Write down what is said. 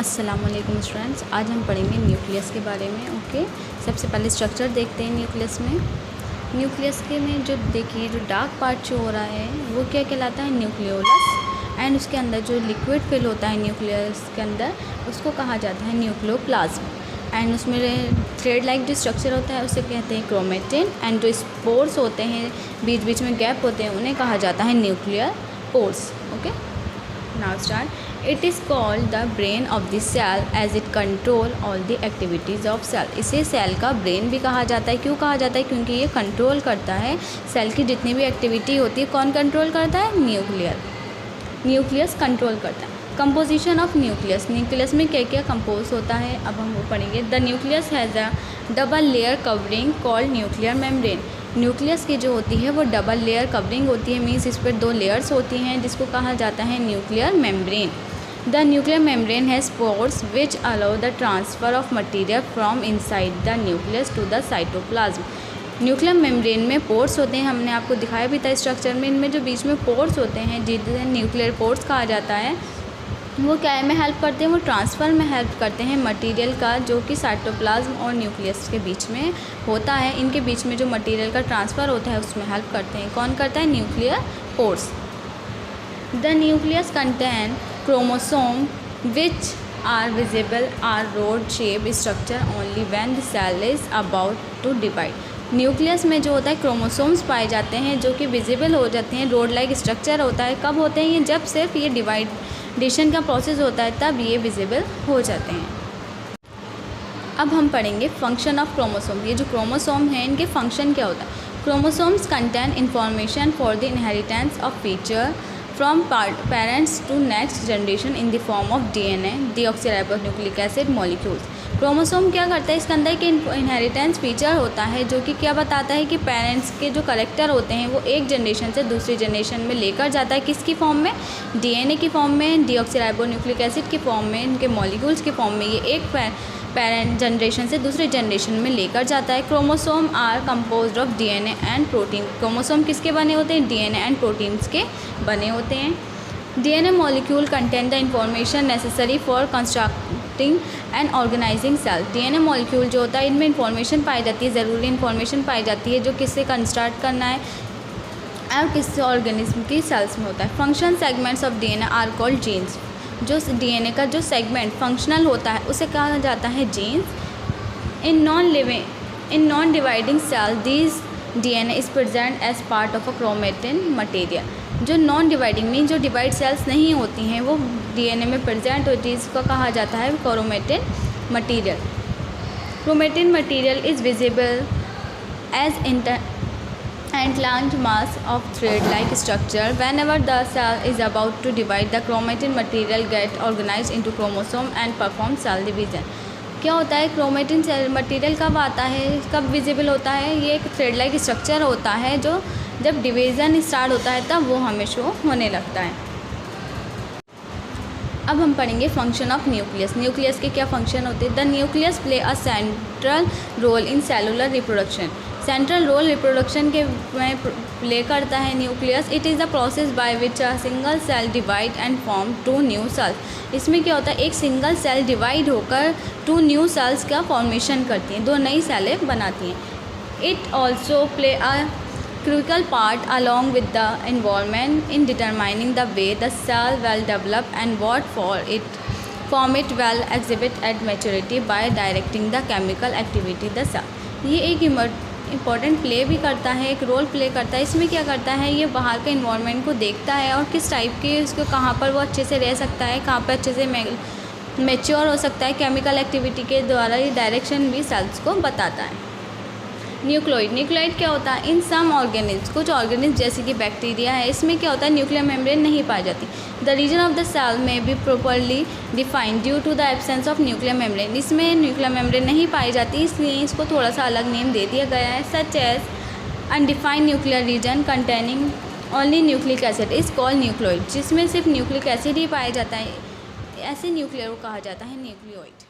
अस्सलामुअलैकुम स्टूडेंट्स, आज हम पढ़ेंगे न्यूक्लियस के बारे में। ओके, सबसे पहले स्ट्रक्चर देखते हैं न्यूक्लियस में। न्यूक्लियस के में जो देखिए जो डार्क पार्ट जो हो रहा है वो क्या कहलाता है, न्यूक्लियोलस। एंड उसके अंदर जो लिक्विड फिल होता है न्यूक्लियस के अंदर उसको कहा जाता है न्यूक्लियोप्लाज्म। एंड उसमें थ्रेड लाइक जो स्ट्रक्चर होता है उसे कहते हैं क्रोमेटिन। एंड जो स्पोर्स होते हैं बीच बीच में गैप होते हैं उन्हें कहा जाता है nuclear pores. Okay, now start. It is called the brain of the cell as it control all the activities of cell। इसे सेल का ब्रेन भी कहा जाता है। क्यों कहा जाता है? क्योंकि ये कंट्रोल करता है सेल की जितनी भी एक्टिविटी होती है। कौन कंट्रोल करता है? न्यूक्लियस कंट्रोल करता है। कंपोजिशन ऑफ न्यूक्लियस, न्यूक्लियस में क्या क्या कंपोज होता है अब हम वो पढ़ेंगे। The nucleus has a double layer covering called nuclear membrane. Nucleus की जो होती है वो डबल लेयर कवरिंग होती है, मीन्स इस पर 2 लेयर्स होती हैं जिसको कहा जाता है nuclear membrane. The nuclear membrane has pores which allow the transfer of material from inside the nucleus to the cytoplasm। Nuclear membrane में पोर्स होते हैं, हमने आपको दिखाया भी था स्ट्रक्चर में। इनमें जो बीच में पोर्स होते हैं जिन्हें न्यूक्लियर पोर्स कहा जाता है, वो क्या है में हेल्प करते हैं, वो ट्रांसफ़र में हेल्प करते हैं मटेरियल का जो कि साइटोप्लाज्म और न्यूक्लियस के बीच में होता है। इनके बीच में जो मटेरियल का ट्रांसफ़र होता है उसमें हेल्प करते हैं। कौन करता है? Nuclear pores. The nucleus contain chromosome which are visible are rod shape structure only when the cell is about to divide। Nucleus में जो होता है क्रोमोसोम्स पाए जाते हैं जो कि विजिबल हो जाते हैं, रोड लाइक स्ट्रक्चर होता है। कब होते हैं ये? जब सिर्फ ये डिवाइडेशन का प्रोसेस होता है तब ये विजिबल हो जाते हैं। अब हम पढ़ेंगे फंक्शन ऑफ क्रोमोसोम। ये जो क्रोमोसोम हैं इनके फंक्शन क्या होता है। Chromosomes contain information for the inheritance of feature from parents to next generation in the form of DNA, deoxyribonucleic acid molecules। Chromosome क्या करता है? इसके अंदर एक इनहेरिटेंस फीचर होता है जो कि क्या बताता है कि पेरेंट्स के जो करेक्टर होते हैं वो एक जनरेशन से दूसरी जनरेशन में लेकर जाता है। किसकी फॉर्म में? DNA की फॉर्म में, डीऑक्सीराइबोन्यूक्लिक एसिड की फॉर्म में, इनके मॉलिक्यूल्स की फॉर्म में ये एक पेरेंट जनरेशन से दूसरे जनरेशन में लेकर जाता है। Chromosome are composed of DNA and protein. Chromosome किसके बने होते हैं? DNA एंड प्रोटीन्स के बने होते हैं। DNA molecule contain the information necessary for constructing and organising cell. DNA molecule जो होता है इनमें इंफॉर्मेशन पाई जाती है, ज़रूरी इंफॉर्मेशन पाई जाती है जो किससे कंस्ट्रक्ट करना है और किस ऑर्गेनिज्म की सेल्स में होता है। Function segments of DNA are called genes. जो DNA का जो सेगमेंट फंक्शनल होता है उसे कहा जाता है genes. In non dividing cell these DNA is present as part of a chromatin material. जो नॉन डिवाइडिंग मीन जो डिवाइड सेल्स नहीं होती हैं वो DNA में प्रेजेंट होती है, इसको कहा जाता है chromatin material. Chromatin material is visible as enlarged mass of thread-like structure। Whenever the cell is about to divide, the chromatin material get organized into chromosome and perform cell division। क्या होता है? Chromatin material कब आता है, कब visible होता है? ये एक थ्रेड लाइक स्ट्रक्चर होता है जो जब डिवीज़न स्टार्ट होता है तब वो हमें शो होने लगता है। अब हम पढ़ेंगे फंक्शन ऑफ न्यूक्लियस। न्यूक्लियस के क्या फंक्शन होते हैं? The nucleus play a central role in cellular reproduction. Central role reproduction के में प्ले करता है nucleus. It is the process by which a single cell divide and form 2 new cells. इसमें क्या होता है? एक सिंगल सेल डिवाइड होकर 2 न्यू सेल्स का फॉर्मेशन करती हैं, 2 नई सेलें बनाती हैं। It also play a critical part along with the environment in determining the way the cell will develop and what form it will exhibit at maturity by directing the chemical activity the cell। ये एक important play भी करता है, एक role play करता है। इसमें क्या करता है? ये बाहर के इन्वायरमेंट को देखता है और किस टाइप के उसको कहाँ पर वो अच्छे से रह सकता है, कहाँ पर अच्छे से मैच्योर हो सकता है, केमिकल एक्टिविटी के द्वारा ये डायरेक्शन भी सेल्स को बताता है। न्यूक्लियोइड। न्यूक्लियोइड क्या होता है? इन सम ऑर्गेनिज्म, कुछ ऑर्गेनिज्म जैसे कि बैक्टीरिया है, इसमें क्या होता है? न्यूक्लियर मेम्ब्रेन नहीं पाई जाती। The region of the cell में be properly defined due to the absence of nuclear membrane. इसमें न्यूक्लियर मेम्ब्रेन नहीं पाई जाती इसलिए इसको थोड़ा सा अलग नेम दे दिया गया है। Such as undefined nuclear region containing only nucleic acid is called nucleoid. जिसमें सिर्फ न्यूक्लिक एसिड ही पाया जाता है, ऐसे न्यूक्लियर को कहा जाता है न्यूक्लियोइड।